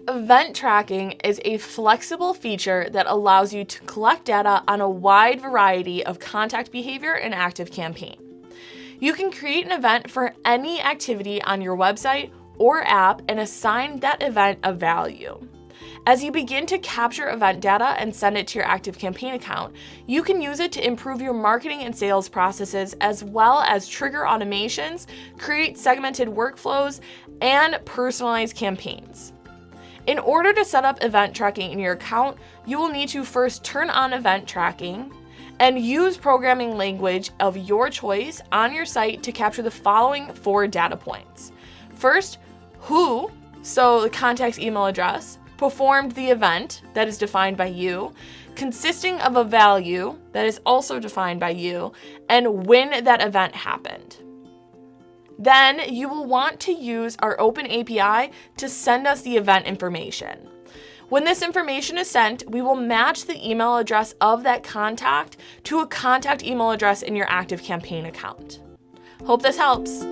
Event tracking is a flexible feature that allows you to collect data on a wide variety of contact behavior in ActiveCampaign. You can create an event for any activity on your website or app and assign that event a value. As you begin to capture event data and send it to your ActiveCampaign account, you can use it to improve your marketing and sales processes, as well as trigger automations, create segmented workflows, and personalize campaigns. In order to set up event tracking in your account, you will need to first turn on event tracking and use programming language of your choice on your site to capture the following 4 data points. First, who, so the contact's email address, performed the event that is defined by you, consisting of a value that is also defined by you, and when that event happened. Then you will want to use our open API to send us the event information. When this information is sent, we will match the email address of that contact to a contact email address in your ActiveCampaign account. Hope this helps.